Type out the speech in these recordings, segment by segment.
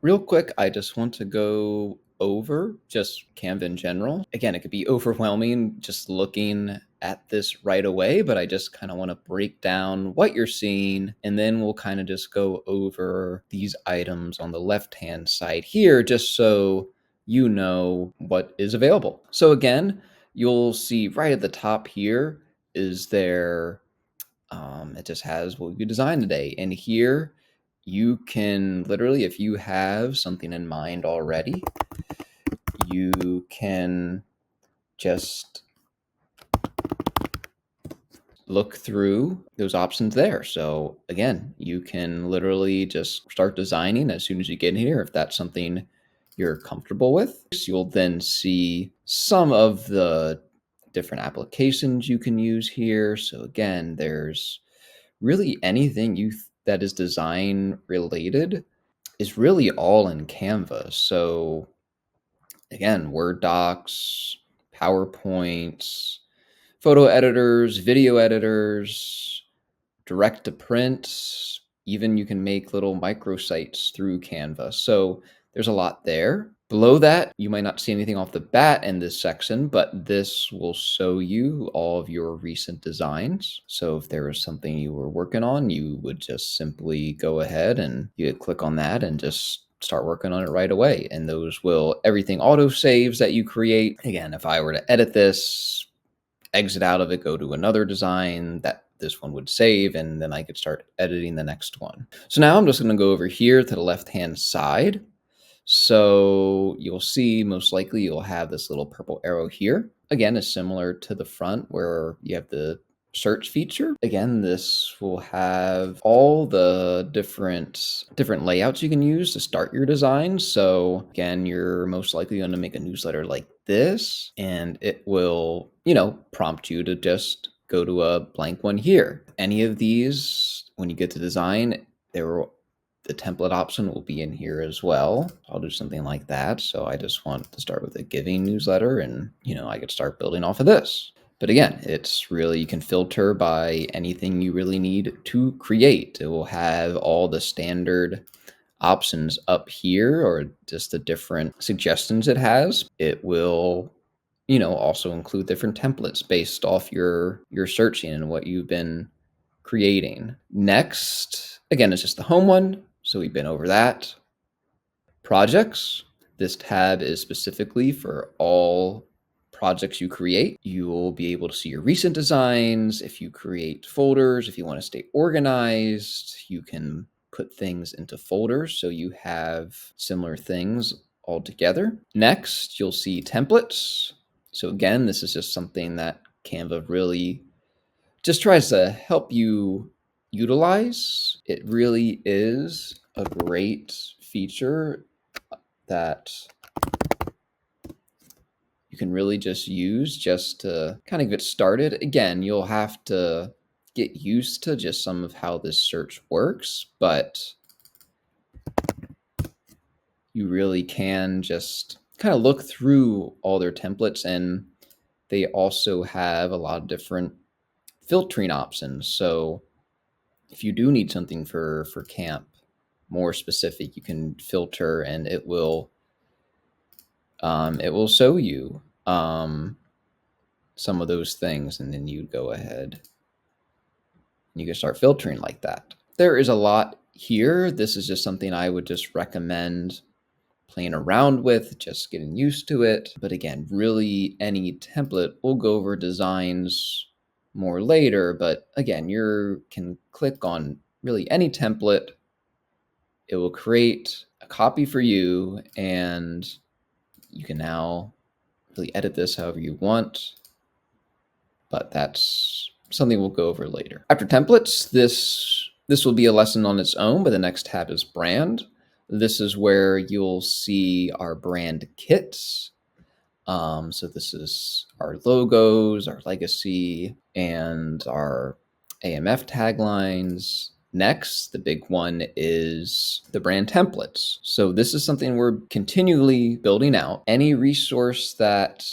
Real quick, I just want to go over just Canva in general. Again, it could be overwhelming just looking at this right away, but I just kind of want to break down what you're seeing, and then we'll kind of just go over these items on the left-hand side here, just so you know what is available. So again, you'll see right at the top here is there it just has what you designed today. And here you can literally, if you have something in mind already, you can just look through those options there. So again, you can literally just start designing as soon as you get in here. If that's something you're comfortable with, you'll then see some of the different applications you can use here. So again, there's really anything that is design related is really all in Canva. So again, Word docs, PowerPoints, photo editors, video editors, direct to print, even you can make little microsites through Canva. So there's a lot there. Below that, you might not see anything off the bat in this section, but this will show you all of your recent designs. So if there was something you were working on, you would just simply go ahead and you could click on that and just start working on it right away. And those will, everything auto saves that you create. Again, if I were to edit this, exit out of it, go to another design, that this one would save, and then I could start editing the next one. So now I'm just going to go over here to the left-hand side. So you'll see most likely you'll have this little purple arrow here. Again, it's similar to the front where you have the search feature. Again, this will have all the different layouts you can use to start your design. So again, you're most likely going to make a newsletter like this, and it will, prompt you to just go to a blank one here. Any of these, when you get to design, the template option will be in here as well. I'll do something like that. So I just want to start with a giving newsletter, and I could start building off of this. But again, it's really, you can filter by anything you really need to create. It will have all the standard options up here, or just the different suggestions it has. It will, also include different templates based off your searching and what you've been creating. Next, again, it's just the home one. So we've been over that. Projects. This tab is specifically for all projects you create. You will be able to see your recent designs. If you create folders, if you want to stay organized, you can put things into folders so you have similar things all together. Next, you'll see templates. So again, this is just something that Canva really just tries to help you utilize. It really is a great feature that you can really just use just to kind of get started. Again, you'll have to get used to just some of how this search works, but you really can just kind of look through all their templates, and they also have a lot of different filtering options. So if you do need something for camp more specific, you can filter, and it will show you some of those things, and then you go ahead and you can start filtering like that. There is a lot here. This is just something I would just recommend playing around with, just getting used to it. But again, really any template, we'll go over designs more later, but again, you can click on really any template. It will create a copy for you, and you can now really edit this however you want, but that's something we'll go over later. After templates, this will be a lesson on its own, but the next tab is brand. This is where you'll see our brand kits. So this is our logos, our legacy, and our AMF taglines. Next, the big one is the brand templates. So this is something we're continually building out. Any resource that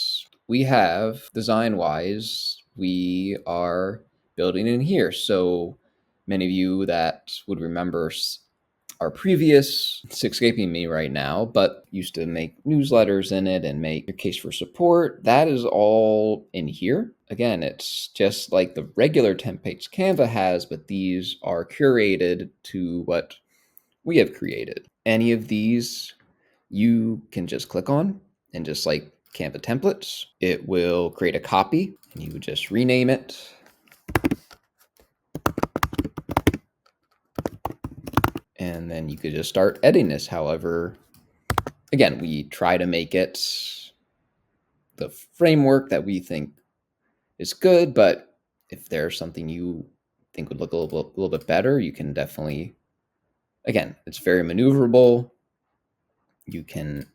we have design-wise, we are building in here. So many of you that would remember our previous, it's escaping me right now, but used to make newsletters in it and make your case for support. That is all in here. Again, it's just like the regular templates Canva has, but these are curated to what we have created. Any of these you can just click on, and just like Canva templates, it will create a copy and you would just rename it. And then you could just start editing this. However, again, we try to make it the framework that we think is good, but if there's something you think would look a little bit better, you can definitely, again, it's very maneuverable. You can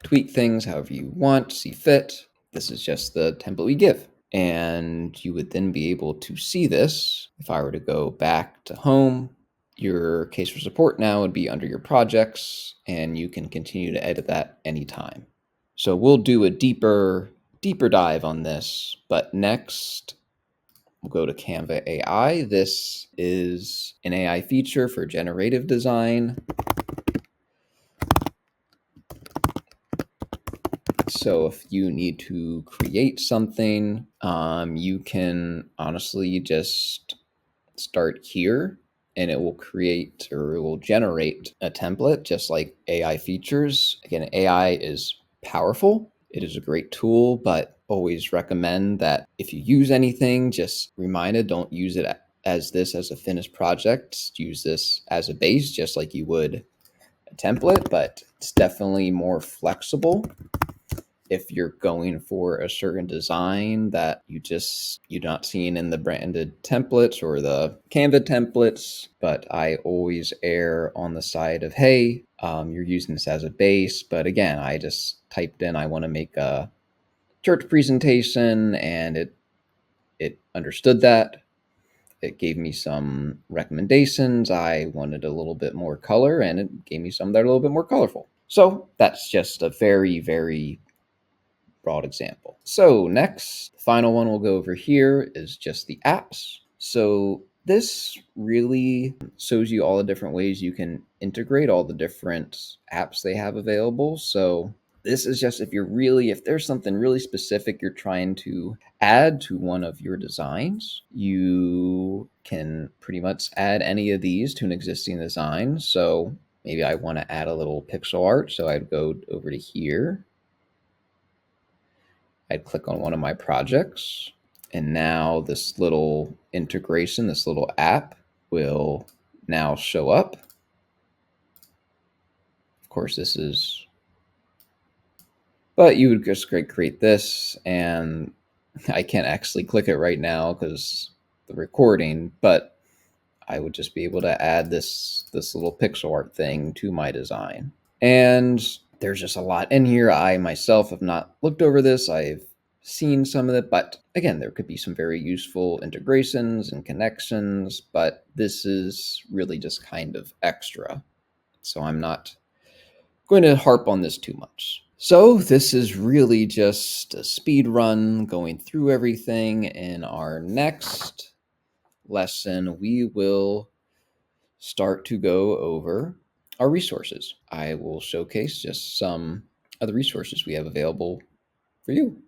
tweak things however you want, see fit. This is just the template we give. And you would then be able to see this. If I were to go back to home, your case for support now would be under your projects, and you can continue to edit that anytime. So we'll do a deeper dive on this, but next we'll go to Canva AI. This is an AI feature for generative design. So if you need to create something, you can honestly just start here and it will create, or it will generate a template just like AI features. Again, AI is powerful. It is a great tool, but always recommend that if you use anything, just reminded, don't use it as a finished project. Use this as a base, just like you would a template, but it's definitely more flexible if you're going for a certain design that you're not seeing in the branded templates or the Canva templates. But I always err on the side of, hey, you're using this as a base. But again, I just typed in, I want to make a church presentation, and it understood that. It gave me some recommendations. I wanted a little bit more color, and it gave me some that are a little bit more colorful. So that's just a very, very broad example. So next, the final one we'll go over here is just the apps. So this really shows you all the different ways you can integrate all the different apps they have available. So this is just if there's something really specific you're trying to add to one of your designs, you can pretty much add any of these to an existing design. So maybe I want to add a little pixel art. So I'd go over to here. I'd click on one of my projects, and now this little integration, this little app will now show up. Of course, but you would just create this, and I can't actually click it right now because the recording, but I would just be able to add this little pixel art thing to my design. And there's just a lot in here. I myself have not looked over this. I've seen some of it, but again, there could be some very useful integrations and connections, but this is really just kind of extra. So I'm not going to harp on this too much. So this is really just a speed run going through everything. In our next lesson, we will start to go over our resources. I will showcase just some of the resources we have available for you.